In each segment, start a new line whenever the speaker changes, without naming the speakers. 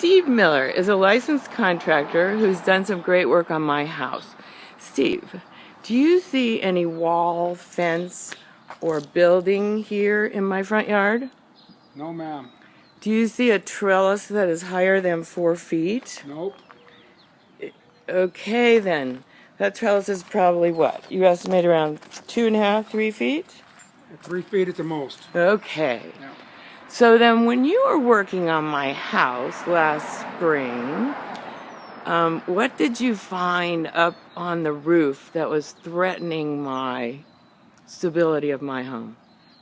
Steve Miller is a licensed contractor who's done some great work on my house. Steve, do you see any wall, fence, or building here in my front yard?
No, ma'am.
Do you see a trellis that is higher than 4 feet?
Nope.
Okay then. That trellis is probably what? You estimate around 2.5, 3 feet?
3 feet at the most.
Okay.
Yeah.
So then when you were working on my house last spring, what did you find up on the roof that was threatening my stability of my home?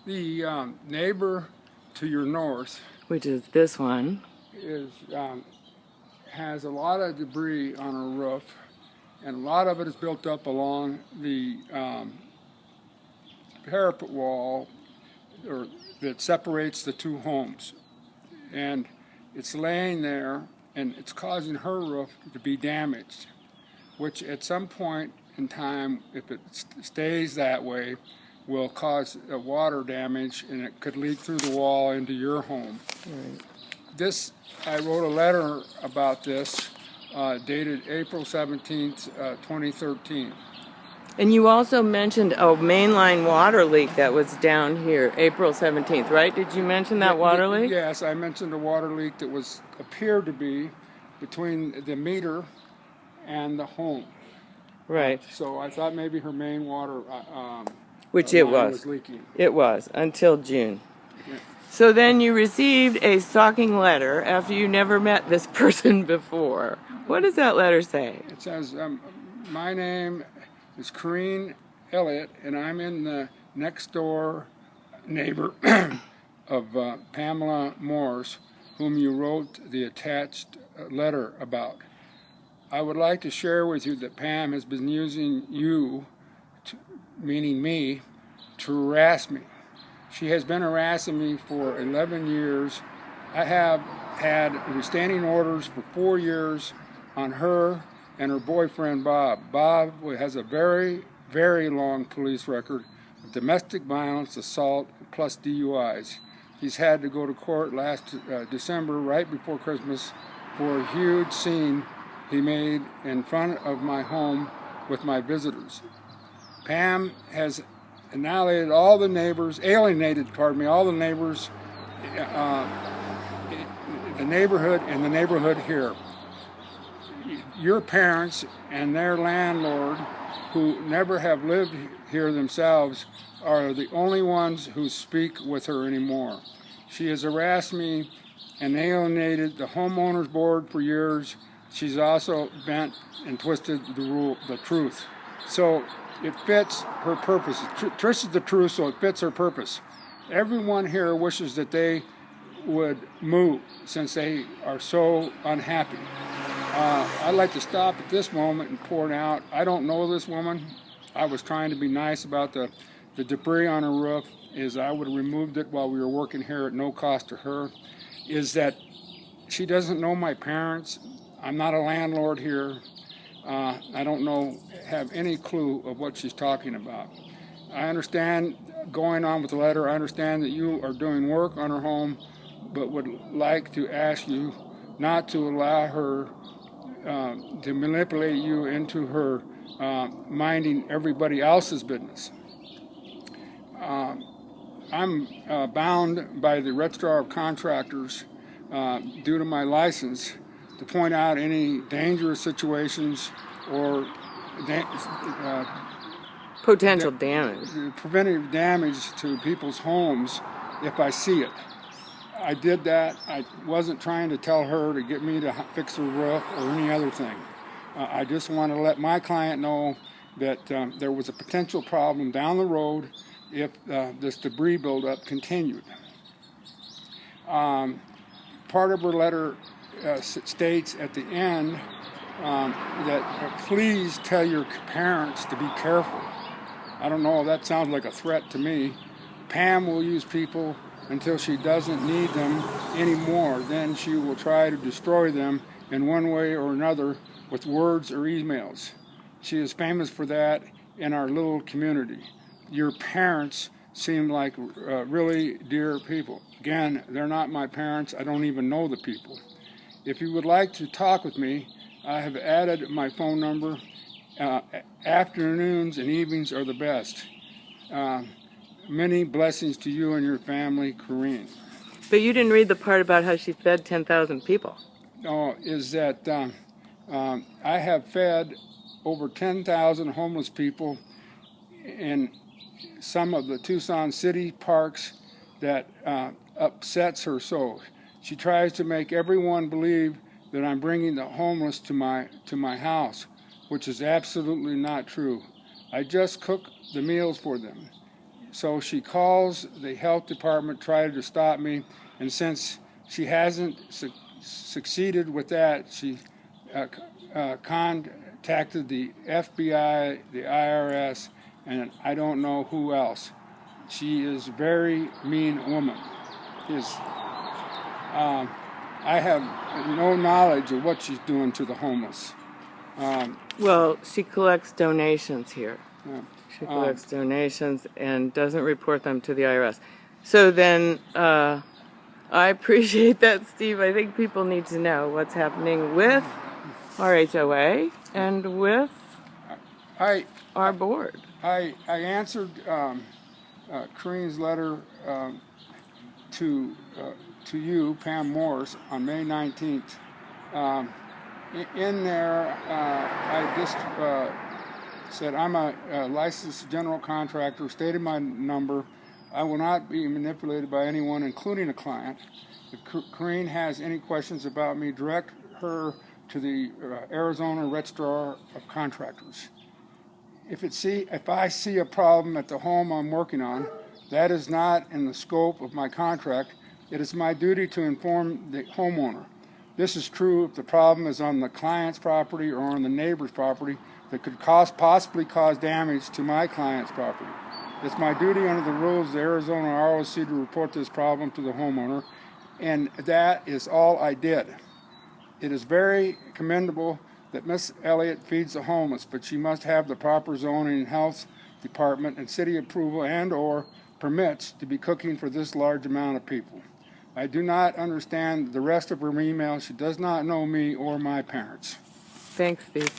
The neighbor to your north
Which is this one.
is has a lot of debris on her roof, and a lot of it is built up along the parapet wall that separates the two homes, and it's laying there, and it's causing her roof to be damaged, which at some point in time, if it stays that way, will cause water damage, and it could leak through the wall into your home.
Right.
I wrote a letter about this dated April 17th, 2013.
And you also mentioned a mainline water leak that was down here, April 17th, right? Did you mention that water leak?
Yes, I mentioned a water leak that appeared to be between the meter and the home.
Right.
So I thought maybe her main water
Which it
line
was.
leaking.
It was, until June.
Yeah.
So then you received a stalking letter after you never met this person before. What does that letter say?
It says, my name is Corrine Elliott, and I'm in the next door neighbor of Pamela Morse, whom you wrote the attached letter about. I would like to share with you that Pam has been using you, meaning me, to harass me. She has been harassing me for 11 years. I have had restraining orders for 4 years on her and her boyfriend Bob. Bob has a very, very long police record of domestic violence, assault, plus DUIs. He's had to go to court last December, right before Christmas, for a huge scene he made in front of my home with my visitors. Pam has alienated all the neighbors, all the neighbors, the neighborhood and the neighborhood here. Your parents and their landlord, who never have lived here themselves, are the only ones who speak with her anymore. She has harassed me and alienated the homeowners board for years. She's also bent and twisted the truth. So it fits her purpose. Twisted the truth so it fits her purpose. Everyone here wishes that they would move since they are so unhappy. I'd like to stop at this moment and point out, I don't know this woman. I was trying to be nice about the debris on her roof, is I would have removed it while we were working here at no cost to her, is that she doesn't know my parents. I'm not a landlord here. I don't have any clue of what she's talking about. I understand going on with the letter. I understand that you are doing work on her home, but would like to ask you not to allow her to manipulate you into her minding everybody else's business. I'm bound by the Registrar of Contractors due to my license to point out any dangerous situations or
Potential damage.
Preventive damage to people's homes if I see it. I did that. I wasn't trying to tell her to get me to fix her roof or any other thing. I just want to let my client know that there was a potential problem down the road if this debris buildup continued. Part of her letter states at the end that please tell your parents to be careful. I don't know, that sounds like a threat to me. Pam will use people until she doesn't need them anymore. Then she will try to destroy them in one way or another with words or emails. She is famous for that in our little community. Your parents seem like really dear people. Again, they're not my parents. I don't even know the people. If you would like to talk with me, I have added my phone number. Afternoons and evenings are the best. Many blessings to you and your family, Corrine.
But you didn't read the part about how she fed 10,000 people.
No, is that I have fed over 10,000 homeless people in some of the Tucson city parks that upsets her so. She tries to make everyone believe that I'm bringing the homeless to my house, which is absolutely not true. I just cook the meals for them. So she calls the health department, trying to stop me, and since she hasn't succeeded with that, she contacted the FBI, the IRS, and I don't know who else. She is a very mean woman. I have no knowledge of what she's doing to the homeless.
Well, she collects donations here.
Yeah.
She collects donations and doesn't report them to the IRS. So then, I appreciate that, Steve. I think people need to know what's happening with our HOA and with our board.
I answered Corrine's letter to you, Pam Morse, on May 19th. In there, I just said I'm a licensed general contractor, stated my number. I will not be manipulated by anyone, including a client. If Corrine has any questions about me, direct her to the Arizona Registrar of Contractors. If I see a problem at the home I'm working on, that is not in the scope of my contract. It is my duty to inform the homeowner. This is true if the problem is on the client's property or on the neighbor's property that could possibly cause damage to my client's property. It's my duty under the rules of the Arizona ROC to report this problem to the homeowner, and that is all I did. It is very commendable that Miss Elliott feeds the homeless, but she must have the proper zoning and health department and city approval and/or permits to be cooking for this large amount of people. I do not understand the rest of her email. She does not know me or my parents.
Thanks, Steve.